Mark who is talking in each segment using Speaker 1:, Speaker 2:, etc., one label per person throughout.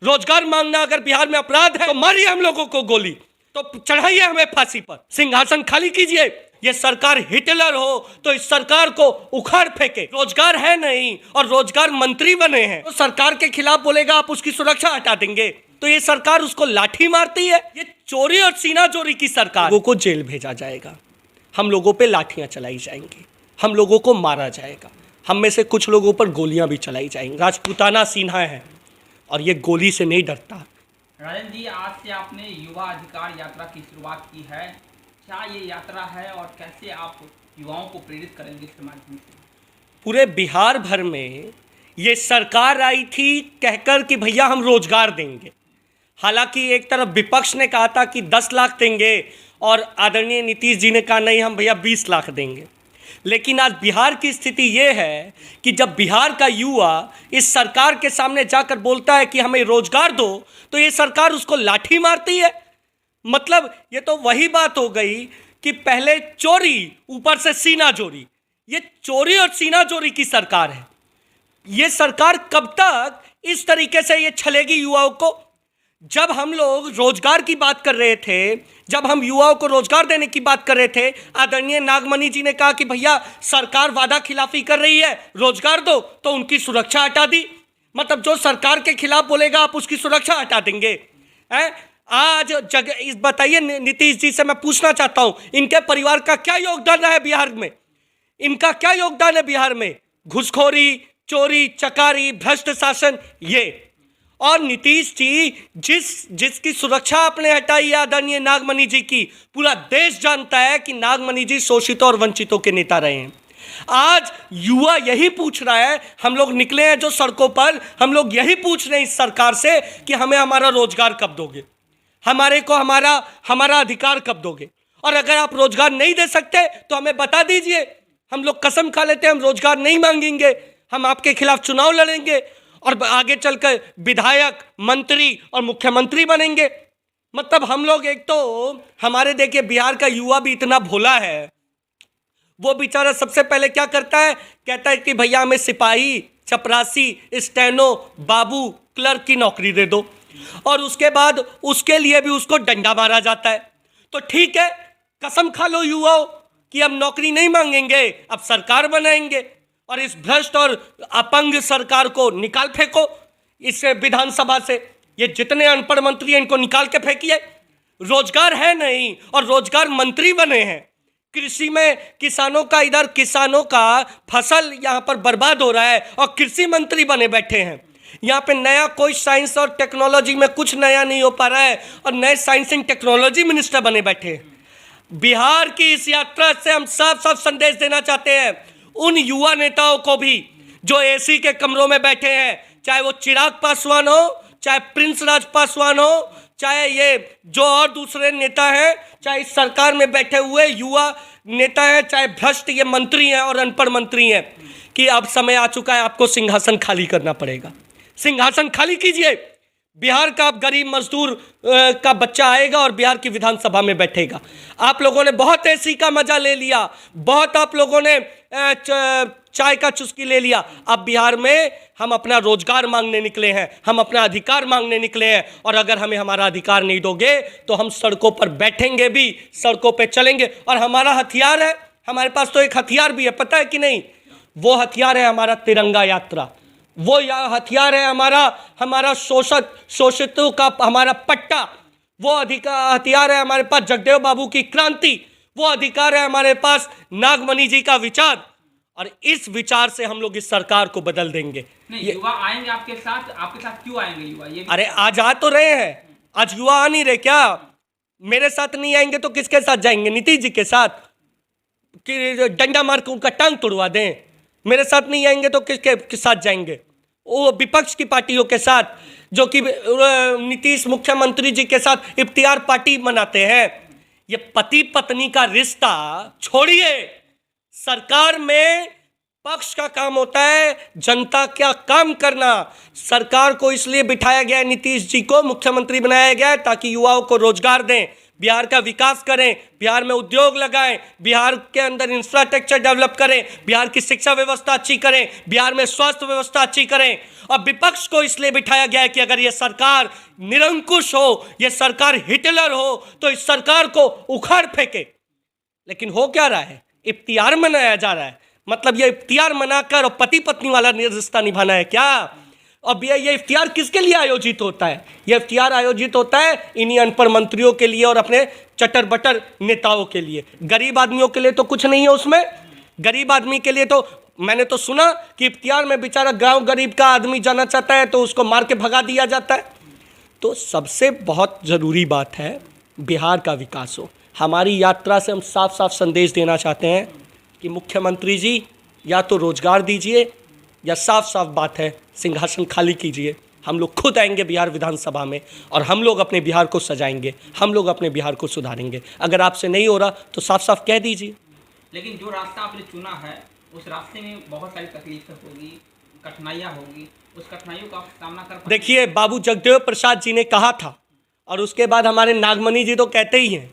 Speaker 1: रोजगार मांगना अगर बिहार में अपराध है तो मारिए हम लोगों को गोली, तो चढ़ाइए हमें फांसी पर, सिंहासन खाली कीजिए। ये सरकार हिटलर हो तो इस सरकार को उखाड़ फेंके। रोजगार है नहीं और रोजगार मंत्री बने हैं, तो सरकार के खिलाफ बोलेगा आप उसकी सुरक्षा हटा देंगे, तो ये सरकार उसको लाठी मारती है। ये चोरी और सीना चोरी की सरकार, लोगों को जेल भेजा जाएगा, हम लोगों पे लाठियां चलाई जाएंगी, हम लोगों को मारा जाएगा, हम में से कुछ लोगों पर गोलियां भी चलाई जाएंगी। राजपूताना सिन्हा है और ये गोली से नहीं डरता।
Speaker 2: राजन जी, आज से आपने युवा अधिकार यात्रा की शुरुआत की है, क्या ये यात्रा है और कैसे आप युवाओं को प्रेरित करेंगे इसके माध्यम से?
Speaker 1: पूरे बिहार भर में ये सरकार आई थी कहकर कि भैया हम रोजगार देंगे। हालांकि एक तरफ विपक्ष ने कहा था कि 10 लाख देंगे और आदरणीय नीतीश जी ने कहा नहीं हम भैया 20 लाख देंगे। लेकिन आज बिहार की स्थिति ये है कि जब बिहार का युवा इस सरकार के सामने जाकर बोलता है कि हमें रोजगार दो, तो ये सरकार उसको लाठी मारती है। मतलब ये तो वही बात हो गई कि पहले चोरी ऊपर से सीना चोरी। ये चोरी और सीना चोरी की सरकार है। ये सरकार कब तक इस तरीके से ये छलेगी युवाओं को? जब हम लोग रोजगार की बात कर रहे थे, जब हम युवाओं को रोजगार देने की बात कर रहे थे, आदरणीय नागमणि जी ने कहा कि भैया सरकार वादा खिलाफी कर रही है, रोजगार दो, तो उनकी सुरक्षा हटा दी। मतलब जो सरकार के खिलाफ बोलेगा आप उसकी सुरक्षा हटा देंगे। आज इस बताइए नीतीश जी से मैं पूछना चाहता हूं, इनके परिवार का क्या योगदान है बिहार में? इनका क्या योगदान है बिहार में? घुसखोरी, चोरी, चकारी, भ्रष्ट शासन, ये। और नीतीश जी जिसकी सुरक्षा आपने हटाई है आदरणीय नागमणि जी की, पूरा देश जानता है कि नागमणि जी शोषितों और वंचितों के नेता रहे हैं। आज युवा यही पूछ रहा है, हम लोग निकले हैं जो सड़कों पर, हम लोग यही पूछ रहे हैं इस सरकार से कि हमें हमारा रोजगार कब दोगे, हमारे को हमारा अधिकार कब दोगे। और अगर आप रोजगार नहीं दे सकते तो हमें बता दीजिए, हम लोग कसम खा लेते हैं हम रोजगार नहीं मांगेंगे, हम आपके खिलाफ चुनाव लड़ेंगे और आगे चलकर विधायक, मंत्री और मुख्यमंत्री बनेंगे। मतलब हम लोग, एक तो हमारे देखिए बिहार का युवा भी इतना भोला है, वो बेचारा सबसे पहले क्या करता है, कहता है कि भैया हमें सिपाही, चपरासी, स्टेनो, बाबू, क्लर्क की नौकरी दे दो, और उसके बाद उसके लिए भी उसको डंडा मारा जाता है। तो ठीक है, कसम खा लो युवाओं कि अब नौकरी नहीं मांगेंगे, अब सरकार बनाएंगे और इस भ्रष्ट और अपंग सरकार को निकाल फेंको इस विधानसभा से। ये जितने अनपढ़ मंत्री हैं इनको निकाल के फेंकिए। रोजगार है नहीं और रोजगार मंत्री बने हैं। कृषि में किसानों का फसल यहाँ पर बर्बाद हो रहा है और कृषि मंत्री बने बैठे हैं। यहाँ पे नया कोई साइंस और टेक्नोलॉजी में कुछ नया नहीं हो पा रहा है और नए साइंस एंड टेक्नोलॉजी मिनिस्टर बने बैठे हैं। बिहार की इस यात्रा से हम साफ संदेश देना चाहते हैं उन युवा नेताओं को भी जो एसी के कमरों में बैठे हैं, चाहे वो चिराग पासवान हो, चाहे प्रिंस राज पासवान हो, चाहे ये जो और दूसरे नेता हैं, चाहे इस सरकार में बैठे हुए युवा नेता हैं, चाहे भ्रष्ट ये मंत्री हैं और अनपढ़ मंत्री हैं, कि अब समय आ चुका है आपको सिंहासन खाली करना पड़ेगा। सिंहासन खाली कीजिए। बिहार का गरीब मजदूर का बच्चा आएगा और बिहार की विधानसभा में बैठेगा। आप लोगों ने बहुत एसी का मजा ले लिया, बहुत आप लोगों ने चाय का चुस्की ले लिया। अब बिहार में हम अपना रोजगार मांगने निकले हैं, हम अपना अधिकार मांगने निकले हैं, और अगर हमें हमारा अधिकार नहीं दोगे तो हम सड़कों पर बैठेंगे भी, सड़कों पर चलेंगे। और हमारा हथियार है, हमारे पास तो एक हथियार भी है, पता है कि नहीं? वो हथियार है हमारा तिरंगा यात्रा, वो हथियार है हमारा शोषितों का हमारा पट्टा, वो हथियार है हमारे पास जगदेव बाबू की क्रांति, वो अधिकार है हमारे पास नागमणि जी का विचार। और इस विचार से हम लोग इस सरकार को बदल देंगे।
Speaker 2: नहीं, युवा आएंगे आपके साथ क्यों आएंगे युवा? ये
Speaker 1: अरे आज आ तो रहे हैं, आज युवा आ नहीं रहे क्या? मेरे साथ नहीं आएंगे तो किसके साथ जाएंगे? नीतीश जी के साथ कि डंडा मार के उनका टांग तोड़वा दें? मेरे साथ नहीं आएंगे तो किसके साथ जाएंगे? वो विपक्ष की पार्टियों के साथ, जो कि नीतीश मुख्यमंत्री जी के साथ इफ्तियार पार्टी मनाते हैं। ये पति पत्नी का रिश्ता छोड़िए। सरकार में पक्ष का काम होता है जनता का काम करना। सरकार को इसलिए बिठाया गया है, नीतीश जी को मुख्यमंत्री बनाया गया है ताकि युवाओं को रोजगार दें, बिहार का विकास करें, बिहार में उद्योग लगाएं, बिहार के अंदर इंफ्रास्ट्रक्चर डेवलप करें, बिहार की शिक्षा व्यवस्था अच्छी करें, बिहार में स्वास्थ्य व्यवस्था अच्छी करें। और विपक्ष को इसलिए बिठाया गया है कि अगर ये सरकार निरंकुश हो, ये सरकार हिटलर हो, तो इस सरकार को उखाड़ फेंके। लेकिन हो क्या रहा है? इफ्तियार मनाया जा रहा है। मतलब ये इफ्तियार मनाकर और पति पत्नी वाला रिश्ता निभाना है क्या? अब ये इफ्तियार किसके लिए आयोजित होता है? ये इफ्तियार आयोजित होता है इन्हीं अनपढ़ मंत्रियों के लिए और अपने चटर बटर नेताओं के लिए। गरीब आदमियों के लिए तो कुछ नहीं है उसमें। गरीब आदमी के लिए तो मैंने तो सुना कि इफ्तियार में बेचारा गांव गरीब का आदमी जाना चाहता है तो उसको मार के भगा दिया जाता है। तो सबसे बहुत ज़रूरी बात है बिहार का विकास हो। हमारी यात्रा से हम साफ साफ संदेश देना चाहते हैं कि मुख्यमंत्री जी या तो रोजगार दीजिए या साफ साफ बात है सिंहासन खाली कीजिए। हम लोग खुद आएंगे बिहार विधानसभा में और हम लोग अपने बिहार को सजाएंगे, हम लोग अपने बिहार को सुधारेंगे। अगर आपसे नहीं हो रहा तो साफ साफ कह दीजिए।
Speaker 2: लेकिन जो रास्ता आपने चुना है उस रास्ते में बहुत सारी तकलीफें होगी, कठिनाइयाँ होगी, उस कठिनाइयों का आप सामना कर पाएंगे?
Speaker 1: देखिए, बाबू जगदेव प्रसाद जी ने कहा था और उसके बाद हमारे नागमणि जी तो कहते ही हैं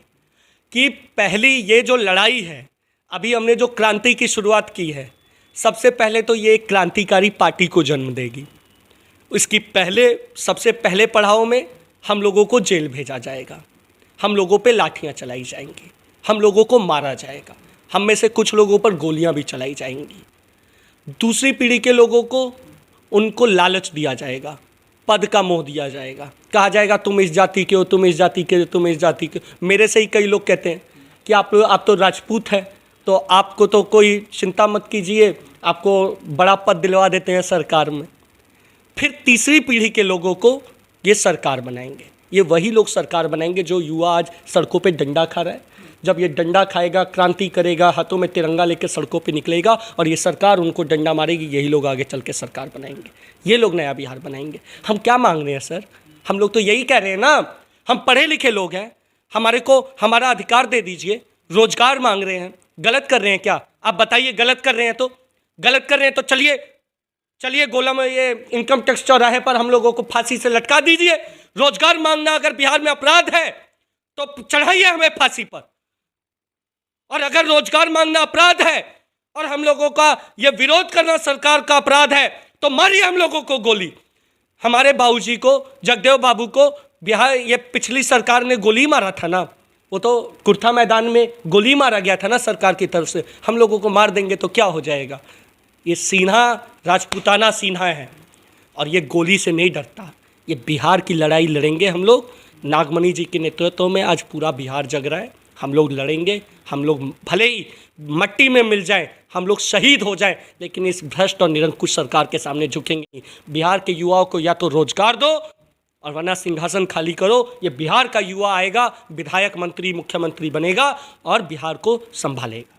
Speaker 1: कि पहली ये जो लड़ाई है, अभी हमने जो क्रांति की शुरुआत की है, सबसे पहले तो ये एक क्रांतिकारी पार्टी को जन्म देगी। इसकी सबसे पहले पड़ाव में हम लोगों को जेल भेजा जाएगा, हम लोगों पे लाठियां चलाई जाएंगी, हम लोगों को मारा जाएगा, हम में से कुछ लोगों पर गोलियां भी चलाई जाएंगी। दूसरी पीढ़ी के लोगों को उनको लालच दिया जाएगा, पद का मोह दिया जाएगा, कहा जाएगा तुम इस जाति के हो, तुम इस जाति के हो, तुम इस जाति के हो। मेरे से ही कई लोग कहते हैं कि आप तो राजपूत हैं, तो आपको तो कोई चिंता मत कीजिए, आपको बड़ा पद दिलवा देते हैं सरकार में। फिर तीसरी पीढ़ी के लोगों को ये सरकार बनाएंगे। ये वही लोग सरकार बनाएंगे जो युवा आज सड़कों पे डंडा खा रहा है। जब ये डंडा खाएगा, क्रांति करेगा, हाथों में तिरंगा लेकर सड़कों पे निकलेगा और ये सरकार उनको डंडा मारेगी, यही लोग आगे चल के सरकार बनाएंगे। ये लोग नया बिहार बनाएंगे। हम क्या मांग रहे हैं सर? हम लोग तो यही कह रहे हैं ना, हम पढ़े लिखे लोग हैं, हमारे को हमारा अधिकार दे दीजिए। रोजगार मांग रहे हैं, गलत कर रहे हैं क्या? आप बताइए, गलत कर रहे हैं तो चलिए गोला में ये इनकम टैक्स चौराहे पर हम लोगों को फांसी से लटका दीजिए। रोजगार मांगना अगर बिहार में अपराध है तो चढ़ाइए हमें फांसी पर। और अगर रोजगार मांगना अपराध है और हम लोगों का ये विरोध करना सरकार का अपराध है तो मारिए हम लोगों को गोली। हमारे बाबूजी को, जगदेव बाबू को बिहार ये पिछली सरकार ने गोली मारा था ना, वो तो कुर्था मैदान में गोली मारा गया था ना सरकार की तरफ से। हम लोगों को मार देंगे तो क्या हो जाएगा? ये सिन्हा राजपूताना सिन्हा है और ये गोली से नहीं डरता। ये बिहार की लड़ाई लड़ेंगे हम लोग। नागमणि जी के नेतृत्व में आज पूरा बिहार जग रहा है। हम लोग लड़ेंगे, हम लोग भले ही मट्टी में मिल जाएं, हम लोग शहीद हो जाएं, लेकिन इस भ्रष्ट और निरंकुश सरकार के सामने झुकेंगे नहीं। बिहार के युवाओं को या तो रोजगार दो और वरना सिंहासन खाली करो। ये बिहार का युवा आएगा, विधायक, मंत्री, मुख्यमंत्री बनेगा और बिहार को संभालेगा।